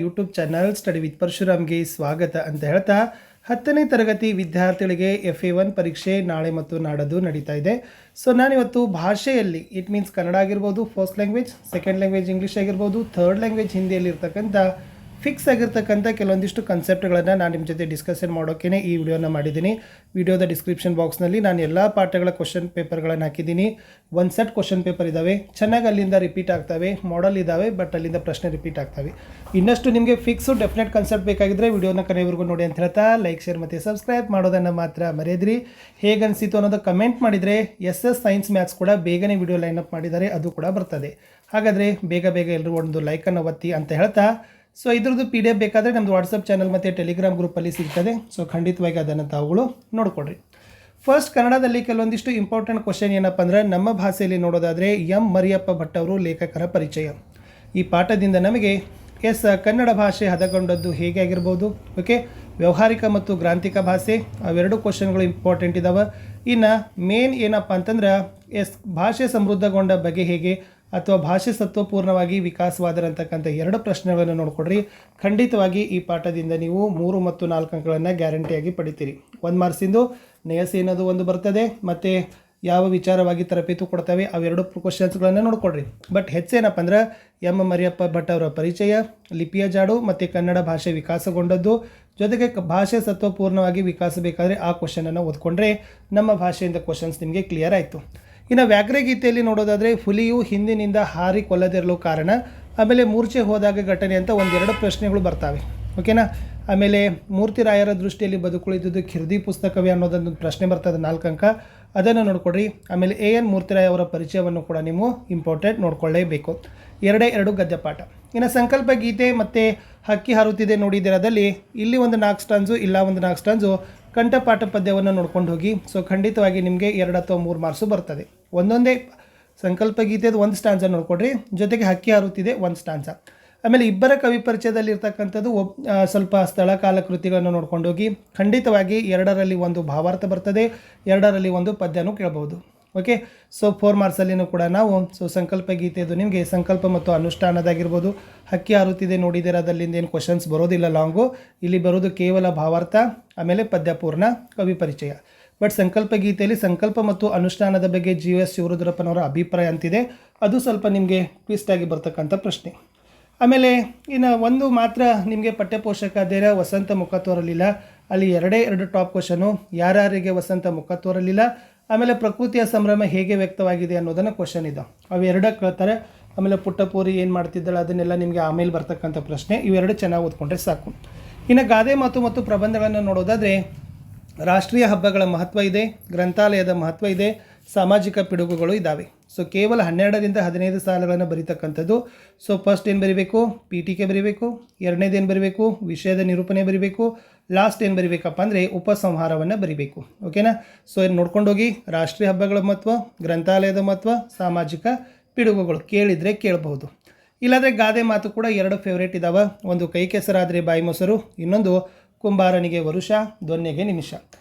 YouTube channel study with ಪರಶುರಾಮ್ಗೆ ಸ್ವಾಗತ ಅಂತ ಹೇಳ್ತಾ 10ನೇ ತರಗತಿ ವಿದ್ಯಾರ್ಥಿಗಳಿಗೆ FA1 ಪರೀಕ್ಷೆ ನಾಳೆ ಮತ್ತು ನಾಡದು ನಡೀತಾ ಇದೆ. ಸೊ ನಾನಿವತ್ತು ಭಾಷೆಯಲ್ಲಿ ಇಟ್ ಮೀನ್ಸ್ ಕನ್ನಡ ಆಗಿರ್ಬೋದು, first language, second language English ಆಗಿರ್ಬೋದು, ಥರ್ಡ್ ಲ್ಯಾಂಗ್ವೇಜ್ ಹಿಂದಿಯಲ್ಲಿ ಇರ್ತಕ್ಕಂಥ ಫಿಕ್ಸ್ ಆಗಿರ್ತಕ್ಕಂಥ ಕೆಲವೊಂದಿಷ್ಟು ಕನ್ಸೆಪ್ಟ್ಗಳನ್ನು ನಾನು ನಿಮ್ಮ ಜೊತೆ ಡಿಸ್ಕಷನ್ ಮಾಡೋಕ್ಕೇ ಈ ವಿಡಿಯೋನ ಮಾಡಿದ್ದೀನಿ. ವಿಡಿಯೋದ ಡಿಸ್ಕ್ರಿಪ್ಷನ್ ಬಾಕ್ಸ್ನಲ್ಲಿ ನಾನು ಎಲ್ಲ ಪಾಠಗಳ ಕ್ವಶನ್ ಪೇಪರ್ಗಳನ್ನು ಹಾಕಿದ್ದೀನಿ. ಒಂದು ಸೆಟ್ ಕ್ವಶನ್ ಪೇಪರ್ ಇದ್ದಾವೆ, ಚೆನ್ನಾಗಿ ಅಲ್ಲಿಂದ ರಿಪೀಟ್ ಆಗ್ತವೆ, ಮಾಡಲ್ ಇದ್ದಾವೆ, ಬಟ್ ಅಲ್ಲಿಂದ ಪ್ರಶ್ನೆ ರಿಪೀಟ್ ಆಗ್ತವೆ. ಇನ್ನಷ್ಟು ನಿಮಗೆ ಫಿಕ್ಸು ಡೆಫಿನೆಟ್ ಕನ್ಸೆಪ್ಟ್ ಬೇಕಾಗಿದ್ದರೆ ವಿಡಿಯೋನ ಕೊನೆವರೆಗೂ ನೋಡಿ ಅಂತ ಹೇಳ್ತಾ ಲೈಕ್, ಶೇರ್ ಮತ್ತು ಸಬ್ಸ್ಕ್ರೈಬ್ ಮಾಡೋದನ್ನು ಮಾತ್ರ ಮರೆಯದ್ರಿ. ಹೇಗೆ ಅನಿಸಿತು ಅನ್ನೋದು ಕಮೆಂಟ್ ಮಾಡಿದರೆ SS ಸೈನ್ಸ್ ಮ್ಯಾಥ್ಸ್ ಕೂಡ ಬೇಗನೆ ವಿಡಿಯೋ ಲೈನಪ್ ಮಾಡಿದ್ದಾರೆ, ಅದು ಕೂಡ ಬರ್ತದೆ. ಹಾಗಾದರೆ ಬೇಗ ಎಲ್ಲರೂ ಒಂದು ಲೈಕನ್ನು ಒತ್ತಿ ಅಂತ ಹೇಳ್ತಾ, ಸೊ ಇದ್ರದ್ದು PDF ಬೇಕಾದರೆ ನಮ್ಮದು ವಾಟ್ಸಪ್ ಚಾನಲ್ ಮತ್ತು ಟೆಲಿಗ್ರಾಮ್ ಗ್ರೂಪಲ್ಲಿ ಸಿಗ್ತದೆ. ಸೊ ಖಂಡಿತವಾಗಿ ಅದನ್ನು ತಾವುಗಳು ನೋಡಿಕೊಡ್ರಿ. ಫಸ್ಟ್ ಕನ್ನಡದಲ್ಲಿ ಕೆಲವೊಂದಿಷ್ಟು ಇಂಪಾರ್ಟೆಂಟ್ ಕ್ವಶನ್ ಏನಪ್ಪ ಅಂದರೆ, ನಮ್ಮ ಭಾಷೆಯಲ್ಲಿ ನೋಡೋದಾದರೆ M ಮರಿಯಪ್ಪ ಭಟ್ ಅವರು ಲೇಖಕರ ಪರಿಚಯ. ಈ ಪಾಠದಿಂದ ನಮಗೆ ಕನ್ನಡ ಭಾಷೆ ಹದಗೊಂಡದ್ದು ಹೇಗೆ ಆಗಿರ್ಬೋದು, ಓಕೆ, ವ್ಯಾವಹಾರಿಕ ಮತ್ತು ಗ್ರಾಂಥಿಕ ಭಾಷೆ, ಅವೆರಡು ಕ್ವಶನ್ಗಳು ಇಂಪಾರ್ಟೆಂಟ್ ಇದ್ದಾವೆ. ಇನ್ನು ಮೇನ್ ಏನಪ್ಪ ಅಂತಂದ್ರೆ ಭಾಷೆ ಸಮೃದ್ಧಗೊಂಡ ಬಗೆ ಹೇಗೆ ಅಥವಾ ಭಾಷೆ ಸತ್ವಪೂರ್ಣವಾಗಿ ವಿಕಾಸವಾದರಂತಕ್ಕಂಥ ಎರಡು ಪ್ರಶ್ನೆಗಳನ್ನು ನೋಡಿಕೊಡ್ರಿ. ಖಂಡಿತವಾಗಿ ಈ ಪಾಠದಿಂದ ನೀವು 3 ಮತ್ತು 4 ಅಂಕಗಳನ್ನು ಗ್ಯಾರಂಟಿಯಾಗಿ ಪಡಿತೀರಿ. 1 ಮಾರ್ಕ್ಸಿಂದು ನಯಸ್ ಏನದು ಒಂದು ಬರ್ತದೆ, ಮತ್ತು ಯಾವ ವಿಚಾರವಾಗಿ ತರಬೇತಿ ಕೊಡ್ತವೆ ಅವೆರಡು ಕ್ವಶನ್ಸ್ಗಳನ್ನು ನೋಡಿಕೊಡ್ರಿ. ಬಟ್ ಹೆಚ್ಚೇನಪ್ಪ ಅಂದ್ರೆ M ಮರಿಯಪ್ಪ ಭಟ್ ಅವರ ಪರಿಚಯ, ಲಿಪಿಯ ಜಾಡು ಮತ್ತು ಕನ್ನಡ ಭಾಷೆ ವಿಕಾಸಗೊಂಡದ್ದು, ಜೊತೆಗೆ ಭಾಷೆ ಸತ್ವಪೂರ್ಣವಾಗಿ ವಿಕಾಸಬೇಕಾದರೆ ಆ ಕ್ವಶನನ್ನು ಓದ್ಕೊಂಡ್ರೆ ನಮ್ಮ ಭಾಷೆಯಿಂದ ಕ್ವಶನ್ಸ್ ನಿಮಗೆ ಕ್ಲಿಯರ್ ಆಯಿತು. ಇನ್ನು ವ್ಯಾಘ್ರಗೀತೆಯಲ್ಲಿ ನೋಡೋದಾದರೆ, ಹುಲಿಯು ಹಿಂದಿನಿಂದ ಹಾರಿ ಕೊಲ್ಲದಿರಲು ಕಾರಣ, ಆಮೇಲೆ ಮೂರ್ಛೆ ಹೋದಾಗ ಘಟನೆ ಅಂತ ಒಂದೆರಡು ಪ್ರಶ್ನೆಗಳು ಬರ್ತವೆ, ಓಕೆನಾ. ಆಮೇಲೆ ಮೂರ್ತಿರಾಯರ ದೃಷ್ಟಿಯಲ್ಲಿ ಬದುಕುಳಿದುದು ಖಿರ್ದಿ ಪುಸ್ತಕವೇ ಅನ್ನೋದೊಂದು ಪ್ರಶ್ನೆ ಬರ್ತದೆ, 4 ಅಂಕ, ಅದನ್ನು ನೋಡ್ಕೊಡ್ರಿ. ಆಮೇಲೆ AN ಮೂರ್ತಿರಾಯ ಅವರ ಪರಿಚಯವನ್ನು ಕೂಡ ನೀವು ಇಂಪಾರ್ಟೆಂಟ್ ನೋಡ್ಕೊಳ್ಳೇಬೇಕು. 2 ಗದ್ಯಪಾಠ. ಇನ್ನು ಸಂಕಲ್ಪ ಗೀತೆ ಮತ್ತು ಹಕ್ಕಿ ಹಾರುತ್ತಿದೆ ನೋಡಿದಿರದಲ್ಲಿ ಇಲ್ಲಿ ಒಂದು 4 ಸ್ಟಾನ್ಸು, ಇಲ್ಲ ಒಂದು 4 ಸ್ಟಾನ್ಸು ಕಂಠಪಾಠ ಪದ್ಯವನ್ನು ನೋಡ್ಕೊಂಡು ಹೋಗಿ. ಸೊ ಖಂಡಿತವಾಗಿ ನಿಮಗೆ 2 ಅಥವಾ 3 ಮಾರ್ಕ್ಸು ಬರ್ತದೆ. ಒಂದೊಂದೇ ಸಂಕಲ್ಪ ಗೀತೆದು 1 ಸ್ಟಾನ್ಸ ನೋಡ್ಕೊಡ್ರಿ, ಜೊತೆಗೆ ಹಕ್ಕಿ ಹಾರುತ್ತಿದೆ 1 ಸ್ಟಾನ್ಸ. ಆಮೇಲೆ ಇಬ್ಬರ ಕವಿ ಪರಿಚಯದಲ್ಲಿ ಇರ್ತಕ್ಕಂಥದ್ದು ಸ್ವಲ್ಪ ಸ್ಥಳ ಕಾಲ ಕೃತಿಗಳನ್ನು ನೋಡ್ಕೊಂಡು ಹೋಗಿ. ಖಂಡಿತವಾಗಿ 2ರಲ್ಲಿ ಒಂದು ಭಾವಾರ್ಥ ಬರ್ತದೆ, 2ರಲ್ಲಿ ಒಂದು ಪದ್ಯನೂ ಕೇಳಬಹುದು, ಓಕೆ. ಸೊ 4 ಮಾರ್ಕ್ಸಲ್ಲಿನೂ ಕೂಡ ನಾವು ಸಂಕಲ್ಪ ಗೀತೆದು ನಿಮಗೆ ಸಂಕಲ್ಪ ಮತ್ತು ಅನುಷ್ಠಾನದಾಗಿರ್ಬೋದು. ಹಕ್ಕಿ ಹಾರುತ್ತಿದೆ ನೋಡಿದಿರೋದಲ್ಲಿಂದ ಏನು ಕ್ವಶನ್ಸ್ ಬರೋದಿಲ್ಲ ಲಾಂಗು, ಇಲ್ಲಿ ಬರೋದು ಕೇವಲ ಭಾವಾರ್ಥ, ಆಮೇಲೆ ಪದ್ಯಪೂರ್ಣ, ಕವಿ ಪರಿಚಯ. ಬಟ್ ಸಂಕಲ್ಪ ಗೀತೆಯಲ್ಲಿ ಸಂಕಲ್ಪ ಮತ್ತು ಅನುಷ್ಠಾನದ ಬಗ್ಗೆ GS ಶಿವರುದ್ರಪ್ಪನವರ ಅಭಿಪ್ರಾಯ ಅಂತಿದೆ, ಅದು ಸ್ವಲ್ಪ ನಿಮಗೆ ಟ್ವಿಸ್ಟ್ ಆಗಿ ಬರ್ತಕ್ಕಂಥ ಪ್ರಶ್ನೆ. ಆಮೇಲೆ ಇನ್ನು ಒಂದು ಮಾತ್ರ ನಿಮಗೆ ಪಠ್ಯಪೋಷಕ ಅಧ್ಯಯನ ವಸಂತ ಮುಖ ತೋರಲಿಲ್ಲ, ಅಲ್ಲಿ 2 ಟಾಪ್ ಕ್ವಶನು, ಯಾರ್ಯಾರಿಗೆ ವಸಂತ ಮುಖ ತೋರಲಿಲ್ಲ, ಆಮೇಲೆ ಪ್ರಕೃತಿಯ ಸಂಭ್ರಮ ಹೇಗೆ ವ್ಯಕ್ತವಾಗಿದೆ ಅನ್ನೋದನ್ನು ಕ್ವಶನ್ ಇದೆ, ಅವೆರಡು ಕೇಳ್ತಾರೆ. ಆಮೇಲೆ ಪುಟ್ಟಪೂರಿ ಏನು ಮಾಡ್ತಿದ್ದಾಳೆ ಅದನ್ನೆಲ್ಲ ನಿಮಗೆ ಆಮೇಲೆ ಬರ್ತಕ್ಕಂಥ ಪ್ರಶ್ನೆ. ಇವೆರಡು ಚೆನ್ನಾಗಿ ಓದ್ಕೊಂಡ್ರೆ ಸಾಕು. ಇನ್ನು ಗಾದೆ ಮಾತು ಮತ್ತು ಪ್ರಬಂಧಗಳನ್ನು ನೋಡೋದಾದರೆ, ರಾಷ್ಟ್ರೀಯ ಹಬ್ಬಗಳ ಮಹತ್ವ ಇದೆ, ಗ್ರಂಥಾಲಯದ ಮಹತ್ವ ಇದೆ, ಸಾಮಾಜಿಕ ಪಿಡುಗುಗಳು ಇದ್ದಾವೆ. ಸೊ ಕೇವಲ 12ರಿಂದ 15 ಸಾಲುಗಳನ್ನು ಬರೀತಕ್ಕಂಥದ್ದು. ಸೊ ಫಸ್ಟ್ ಏನು ಬರೀಬೇಕು, ಪೀಠಿಕೆ ಬರೀಬೇಕು, 2ನೇದು ಏನು ಬರೀಬೇಕು, ವಿಷಯದ ನಿರೂಪಣೆ ಬರೀಬೇಕು, ಲಾಸ್ಟ್ ಏನು ಬರೀಬೇಕಪ್ಪ ಅಂದರೆ ಉಪಸಂಹಾರವನ್ನು ಬರೀಬೇಕು, ಓಕೆನಾ. ಸೊ ಏನು ನೋಡ್ಕೊಂಡು ಹೋಗಿ, ರಾಷ್ಟ್ರೀಯ ಹಬ್ಬಗಳ ಮಹತ್ವ, ಗ್ರಂಥಾಲಯದ ಮಹತ್ವ, ಸಾಮಾಜಿಕ ಪಿಡುಗುಗಳು ಕೇಳಿದರೆ ಕೇಳಬಹುದು. ಇಲ್ಲಾಂದರೆ ಗಾದೆ ಮಾತು ಕೂಡ 2 ಫೇವ್ರೇಟ್ ಇದ್ದಾವೆ, ಒಂದು ಕೈ ಕೆಸರಾದರೆ ಬಾಯಿ ಮೊಸರು, ಇನ್ನೊಂದು ಕುಂಬಾರನಿಗೆ ವರುಷ, ದೊನ್ನೆಗೆ ನಿಮಿಷ.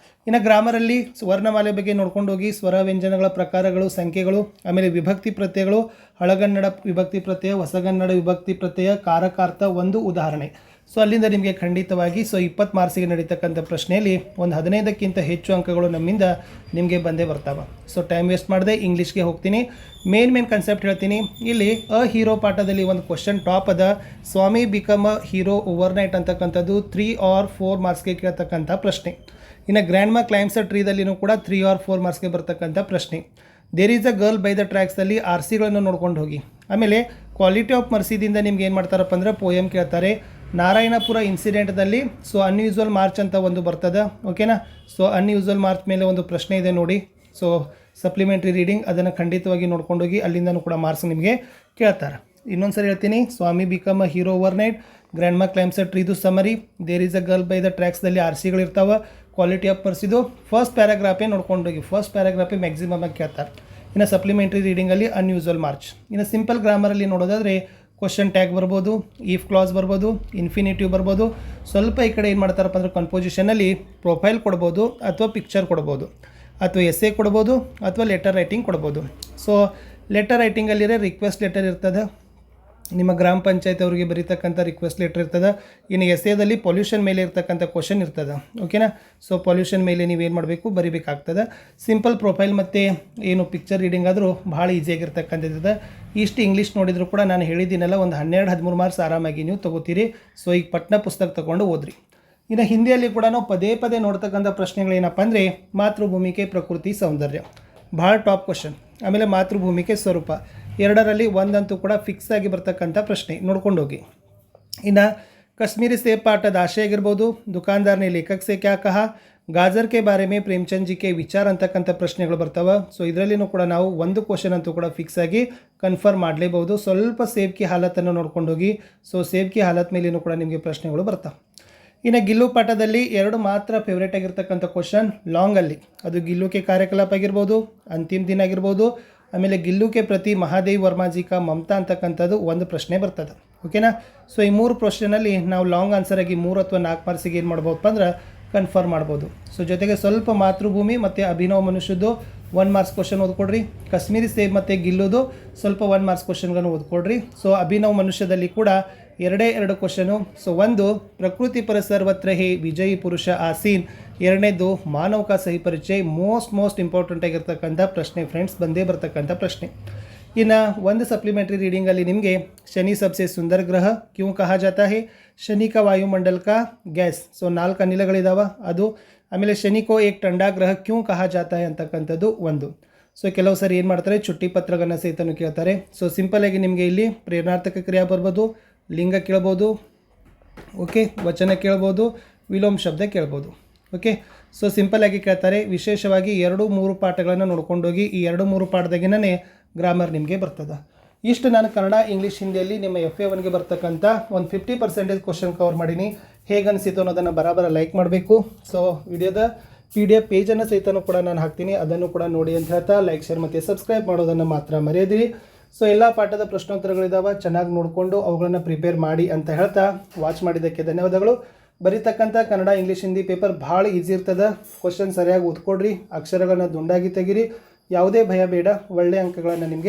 ಇನ್ನು ಗ್ರಾಮರಲ್ಲಿ ವರ್ಣಮಾಲೆ ಬಗ್ಗೆ ನೋಡ್ಕೊಂಡು ಹೋಗಿ, ಸ್ವರ ವ್ಯಂಜನಗಳ ಪ್ರಕಾರಗಳು, ಸಂಖ್ಯೆಗಳು, ಆಮೇಲೆ ವಿಭಕ್ತಿ ಪ್ರತ್ಯಯಗಳು, ಹಳಗನ್ನಡ ವಿಭಕ್ತಿ ಪ್ರತ್ಯಯ, ಹೊಸಗನ್ನಡ ವಿಭಕ್ತಿ ಪ್ರತ್ಯಯ, ಕಾರಕಾರ್ಥ, ಒಂದು ಉದಾಹರಣೆ. ಸೊ ಅಲ್ಲಿಂದ ನಿಮಗೆ ಖಂಡಿತವಾಗಿ 20 ಮಾರ್ಕ್ಸಿಗೆ ನಡೀತಕ್ಕಂಥ ಪ್ರಶ್ನೆಯಲ್ಲಿ ಒಂದು 15ಕ್ಕಿಂತ ಹೆಚ್ಚು ಅಂಕಗಳು ನಮ್ಮಿಂದ ನಿಮಗೆ ಬಂದೇ ಬರ್ತಾವೆ. ಸೊ ಟೈಮ್ ವೇಸ್ಟ್ ಮಾಡದೆ ಇಂಗ್ಲೀಷ್ಗೆ ಹೋಗ್ತೀನಿ. ಮೇನ್ ಕನ್ಸೆಪ್ಟ್ ಹೇಳ್ತೀನಿ. ಇಲ್ಲಿ ಹೀರೋ ಪಾಠದಲ್ಲಿ ಒಂದು ಕ್ವಶನ್ ಟಾಪ್ ಅದ, ಸ್ವಾಮಿ ಬಿಕಮ್ ಅ ಹೀರೋ ಓವರ್ನೈಟ್ ಅಂತಕ್ಕಂಥದ್ದು 3 or 4 ಮಾರ್ಕ್ಸ್ಗೆ ಕೇಳ್ತಕ್ಕಂಥ ಪ್ರಶ್ನೆ. ಇನ್ನು ಗ್ರ್ಯಾಂಡ್ ಮಾ ಕ್ಲೈಮ್ಸ್ ಅ ಟ್ರೀದಲ್ಲಿನೂ ಕೂಡ 3 or 4 ಮಾರ್ಕ್ಸ್ಗೆ ಬರ್ತಕ್ಕಂಥ ಪ್ರಶ್ನೆ. There is a girl by the ಟ್ರ್ಯಾಕ್ಸಲ್ಲಿ RCಗಳನ್ನು ನೋಡ್ಕೊಂಡು ಹೋಗಿ. ಆಮೇಲೆ ಕ್ವಾಲಿಟಿ ಆಫ್ ಮರ್ಸಿದಿಂದ ನಿಮ್ಗೆ ಏನು ಮಾಡ್ತಾರಪ್ಪ ಅಂದರೆ ಪೋಯಮ್ ಕೇಳ್ತಾರೆ. ನಾರಾಯಣಪುರ ಇನ್ಸಿಡೆಂಟ್ದಲ್ಲಿ ಸೊ ಅನ್ಯೂಸ್ವಲ್ ಮಾರ್ಚ್ ಅಂತ ಒಂದು ಬರ್ತದೆ, ಓಕೆನಾ. ಸೊ ಅನ್ಯೂಸ್ವಲ್ ಮಾರ್ಚ್ ಮೇಲೆ ಒಂದು ಪ್ರಶ್ನೆ ಇದೆ ನೋಡಿ. ಸೊ ಸಪ್ಲಿಮೆಂಟ್ರಿ ರೀಡಿಂಗ್ ಅದನ್ನು ಖಂಡಿತವಾಗಿ ನೋಡ್ಕೊಂಡೋಗಿ, ಅಲ್ಲಿಂದನೂ ಕೂಡ ಮಾರ್ಕ್ಸ್ ನಿಮಗೆ ಕೇಳ್ತಾರೆ. ಇನ್ನೊಂದು ಸರಿ ಹೇಳ್ತೀನಿ, ಸ್ವಾಮಿ become a hero over night, grand ಮಾ claims a ಟ್ರೀದು summary, there is a girl by the ಟ್ರ್ಯಾಕ್ಸ್ದಲ್ಲಿ RCಗಳಿರ್ತಾವೆ, quality of ಪರ್ಸಿದು first ಪ್ಯಾರಾಗ್ರಾಫೇ ನೋಡ್ಕೊಂಡೋಗಿ, first ಪ್ಯಾರಾಗ್ರಾಫೇ maximum ಆಗಿ ಕೇಳ್ತಾರೆ. ಇನ್ನು ಸಪ್ಲಿಮೆಂಟ್ರಿ ರೀಡಿಂಗಲ್ಲಿ ಅನ್ಯೂಸ್ವಲ್ ಮಾರ್ಚ್. ಇನ್ನು ಸಿಂಪಲ್ ಗ್ರಾಮರಲ್ಲಿ ನೋಡೋದಾದರೆ ಕ್ವಶನ್ ಟ್ಯಾಗ್ ಬರ್ಬೋದು, ಈಫ್ ಕ್ಲಾಸ್ ಬರ್ಬೋದು, ಇನ್ಫಿನಿಟಿವ್ ಬರ್ಬೋದು. ಸ್ವಲ್ಪ ಈ ಕಡೆ ಏನು ಮಾಡ್ತಾರಪ್ಪ ಅಂದರೆ ಕಂಪೋಸಿಷನಲ್ಲಿ ಪ್ರೊಫೈಲ್ ಕೊಡ್ಬೋದು, ಅಥವಾ ಪಿಕ್ಚರ್ ಕೊಡ್ಬೋದು, ಅಥವಾ ಎಸ್ಸೆ ಕೊಡ್ಬೋದು, ಅಥವಾ ಲೆಟರ್ ರೈಟಿಂಗ್ ಕೊಡ್ಬೋದು. ಸೊ ಲೆಟರ್ ರೈಟಿಂಗಲ್ಲಿರೋ ರಿಕ್ವೆಸ್ಟ್ ಲೆಟರ್ ಇರ್ತದೆ, ನಿಮ್ಮ ಗ್ರಾಮ ಪಂಚಾಯತ್ ಅವರಿಗೆ ಬರೀತಕ್ಕಂಥ ರಿಕ್ವೆಸ್ಟ್ ಲೆಟರ್ ಇರ್ತದೆ. ಇನ್ನು ಎಸ್ಸೇದಲ್ಲಿ ಪೊಲ್ಯೂಷನ್ ಮೇಲೆ ಇರ್ತಕ್ಕಂಥ ಕ್ವಶನ್ ಇರ್ತದೆ. ಓಕೆನಾ. ಸೊ ಪೊಲ್ಯೂಷನ್ ಮೇಲೆ ನೀವೇನು ಮಾಡಬೇಕು, ಬರಿಬೇಕಾಗ್ತದೆ. ಸಿಂಪಲ್ ಪ್ರೊಫೈಲ್ ಮತ್ತು ಏನು ಪಿಕ್ಚರ್ ರೀಡಿಂಗ್ ಆದರೂ ಭಾಳ ಈಸಿಯಾಗಿರ್ತಕ್ಕಂಥದ್ದು. ಇಷ್ಟು ಇಂಗ್ಲೀಷ್ ನೋಡಿದರೂ ಕೂಡ ನಾನು ಹೇಳಿದ್ದೀನಲ್ಲ, ಒಂದು 12-13 ಮಾರ್ಕ್ಸ್ ಆರಾಮಾಗಿ ನೀವು ತೊಗೋತೀರಿ. ಸೊ ಈಗ ಪಟ್ನ ಪುಸ್ತಕ ತೊಗೊಂಡು ಓದ್ರಿ. ಇನ್ನು ಹಿಂದಿಯಲ್ಲಿ ಕೂಡ ನಾವು ಪದೇ ಪದೇ ನೋಡ್ತಕ್ಕಂಥ ಪ್ರಶ್ನೆಗಳೇನಪ್ಪ ಅಂದರೆ ಮಾತೃಭೂಮಿಕೆ, ಪ್ರಕೃತಿ, ಸೌಂದರ್ಯ ಭಾಳ ಟಾಪ್ ಕ್ವಶನ್. ಆಮೇಲೆ ಮಾತೃಭೂಮಿಕೆ, ಸ್ವರೂಪ, ಎರಡರಲ್ಲಿ ಒಂದಂತೂ ಕೂಡ ಫಿಕ್ಸ್ ಆಗಿ ಬರ್ತಕ್ಕಂಥ ಪ್ರಶ್ನೆ, ನೋಡ್ಕೊಂಡು ಹೋಗಿ. ಇನ್ನು ಕಾಶ್ಮೀರಿ ಸೇಬ್ ಪಾಠದ ಆಶಯ ಆಗಿರ್ಬೋದು, ದುಕಾನ್ದಾರ್ನೇ ಲೇಖಕ್ ಸೇ ಕ್ಯಾ ಕಹಾ, ಗಾಜರ್ ಕೆ ಬಾರೆ ಮೇ ಪ್ರೇಮ್ಚಂದ್ ಜಿ ಕೆ ವಿಚಾರ ಅಂತಕ್ಕಂಥ ಪ್ರಶ್ನೆಗಳು ಬರ್ತಾವೆ. ಸೊ ಇದರಲ್ಲಿನೂ ಕೂಡ ನಾವು ಒಂದು ಕ್ವಶನ್ ಅಂತೂ ಕೂಡ ಫಿಕ್ಸ್ ಆಗಿ ಕನ್ಫರ್ಮ್ ಮಾಡಲೇಬಹುದು. ಸ್ವಲ್ಪ ಸೇಬ್ ಕಿ ಹಾಲತನ್ನು ನೋಡ್ಕೊಂಡು ಹೋಗಿ. ಸೊ ಸೇಬ್ ಕಿ ಹಾಲತ್ ಮೇಲೇನೂ ಕೂಡ ನಿಮಗೆ ಪ್ರಶ್ನೆಗಳು ಬರ್ತಾವೆ. ಇನ್ನು ಗಿಲ್ಲು ಪಾಠದಲ್ಲಿ 2 ಮಾತ್ರ ಫೇವ್ರೇಟ್ ಆಗಿರ್ತಕ್ಕಂಥ ಕ್ವಶನ್ ಲಾಂಗಲ್ಲಿ, ಅದು ಗಿಲ್ಲು ಕೆ ಕಾರ್ಯಕಲಾಪ ಆಗಿರ್ಬೋದು, ಅಂತಿಮ ದಿನ ಆಗಿರ್ಬೋದು, ಆಮೇಲೆ ಗಿಲ್ಲು ಕೆ ಪ್ರತಿ ಮಹಾದೇವ್ ವರ್ಮಾಜಿ ಕಾ ಮಮತಾ ಅಂತಕ್ಕಂಥದ್ದು ಒಂದು ಪ್ರಶ್ನೆ ಬರ್ತದೆ. ಓಕೆನಾ. ಸೊ ಈ 3 ಪ್ರಶ್ನೆಯಲ್ಲಿ ನಾವು ಲಾಂಗ್ ಆನ್ಸರ್ ಆಗಿ 3 ಅಥವಾ 4 ಮಾರ್ಕ್ಸಿಗೆ ಏನು ಮಾಡ್ಬೋದಪ್ಪ ಅಂದ್ರೆ ಕನ್ಫರ್ಮ್ ಮಾಡ್ಬೋದು. ಸೊ ಜೊತೆಗೆ ಸ್ವಲ್ಪ ಮಾತೃಭೂಮಿ ಮತ್ತು ಅಭಿನವ ಮನುಷ್ಯದ್ದು 1 ಮಾರ್ಕ್ಸ್ ಕ್ವಶನ್ ಓದ್ಕೊಡ್ರಿ. ಕಾಶ್ಮೀರಿ ಸೇಬ್ ಮತ್ತು ಗಿಲ್ಲುದು ಸ್ವಲ್ಪ 1 ಮಾರ್ಕ್ಸ್ ಕ್ವಶನ್ಗಳನ್ನು ಓದ್ಕೊಡ್ರಿ. ಸೊ ಅಭಿನವ ಮನುಷ್ಯದಲ್ಲಿ ಕೂಡ 2 ಕ್ವಶನು. ಸೊ ಒಂದು ಪ್ರಕೃತಿ ಪರ ಸರ್ವತ್ರ ಹೇ ವಿಜಯಿ ಪುರುಷ ಆಸೀನ್, ಎರಡನೇದು ಮಾನವ ಕಾ ಸಹಿ ಪರಿಚಯ. ಮೋಸ್ಟ್ ಇಂಪಾರ್ಟೆಂಟ್ ಆಗಿರ್ತಕ್ಕಂಥ ಪ್ರಶ್ನೆ ಫ್ರೆಂಡ್ಸ್, ಬಂದೇ ಬರ್ತಕ್ಕಂಥ ಪ್ರಶ್ನೆ. ಇನ್ನು ಒಂದು ಸಪ್ಲಿಮೆಂಟ್ರಿ ರೀಡಿಂಗಲ್ಲಿ ನಿಮಗೆ ಶನಿ ಸಬ್ಸೆ ಸುಂದರ ಗ್ರಹ ಕ್ಯೂ ಕಹಾ ಜಾತಾ ಹೇ, ಶನಿ ಕಾ ವಾಯುಮಂಡಲ ಕಾ ಗ್ಯಾಸ್. ಸೊ 4 ಅನಿಲಗಳಿದಾವೆ ಅದು. ಆಮೇಲೆ ಶನಿ ಕೋ ಏಕ್ ಟಂಡಾ ಗ್ರಹ ಕ್ಯೂ ಕಹಾ ಜಾತಾ ಹೇ ಅಂತಕ್ಕಂಥದ್ದು ಒಂದು. ಸೊ ಕೆಲವು ಸರಿ ಏನು ಮಾಡ್ತಾರೆ, ಚುಟ್ಟಿ ಪತ್ರಗಳನ್ನ ಸಹಿತನೂ ಕೇಳ್ತಾರೆ. ಸೊ ಸಿಂಪಲ್ಲಾಗಿ ನಿಮಗೆ ಇಲ್ಲಿ ಪ್ರೇರಣಾರ್ಥಕ ಕ್ರಿಯಾ ಬರ್ಬೋದು, ಲಿಂಗ ಕೇಳ್ಬೋದು, ಓಕೆ, ವಚನ ಕೇಳ್ಬೋದು, ವಿಲೋಮ ಶಬ್ದ ಕೇಳ್ಬೋದು. ಓಕೆ. ಸೊ ಸಿಂಪಲ್ಲಾಗಿ ಕೇಳ್ತಾರೆ. ವಿಶೇಷವಾಗಿ 2-3 ಪಾಠಗಳನ್ನು ನೋಡ್ಕೊಂಡೋಗಿ. ಈ 2-3 ಪಾಠದಾಗಿನೇ ಗ್ರಾಮರ್ ನಿಮಗೆ ಬರ್ತದೆ. ಇಷ್ಟು ನಾನು ಕನ್ನಡ, ಇಂಗ್ಲೀಷ್, ಹಿಂದಿಯಲ್ಲಿ ನಿಮ್ಮ FA1ಗೆ ಬರ್ತಕ್ಕಂಥ ಒಂದು 50% ಕ್ವಶನ್ ಕವರ್ ಮಾಡೀನಿ. ಹೇಗೆ ಅನಿಸಿತು ಅನ್ನೋದನ್ನು ಬರಾಬರ ಲೈಕ್ ಮಾಡಬೇಕು. ಸೊ ವಿಡಿಯೋದ PDF ಪೇಜನ್ನು ಸಹಿತನೂ ಕೂಡ ನಾನು ಹಾಕ್ತೀನಿ, ಅದನ್ನು ಕೂಡ ನೋಡಿ ಅಂತ ಹೇಳ್ತಾ ಲೈಕ್, ಶೇರ್ ಮತ್ತು ಸಬ್ಸ್ಕ್ರೈಬ್ ಮಾಡೋದನ್ನು ಮಾತ್ರ ಮರೆಯದಿರಿ. ಸೊ ಎಲ್ಲ ಪಾಠದ ಪ್ರಶ್ನೋತ್ತರಗಳಿದ್ದಾವೆ, ಚೆನ್ನಾಗಿ ನೋಡಿಕೊಂಡು ಅವುಗಳನ್ನು ಪ್ರಿಪೇರ್ ಮಾಡಿ ಅಂತ ಹೇಳ್ತಾ ವಾಚ್ ಮಾಡಿದ್ದಕ್ಕೆ ಧನ್ಯವಾದಗಳು. ಬರೀತಕ್ಕಂಥ ಕನ್ನಡ, ಇಂಗ್ಲೀಷ್, ಹಿಂದಿ ಪೇಪರ್ ಭಾಳ ಈಸಿ ಇರ್ತದೆ. ಕ್ವಶನ್ ಸರಿಯಾಗಿ ಓದ್ಕೊಡ್ರಿ, ಅಕ್ಷರಗಳನ್ನ ದುಂಡಾಗಿ ತೆಗೀರಿ, ಯಾವುದೇ ಭಯ ಬೇಡ, ಒಳ್ಳೆಯ ಅಂಕಗಳನ್ನು ನಿಮಗೆ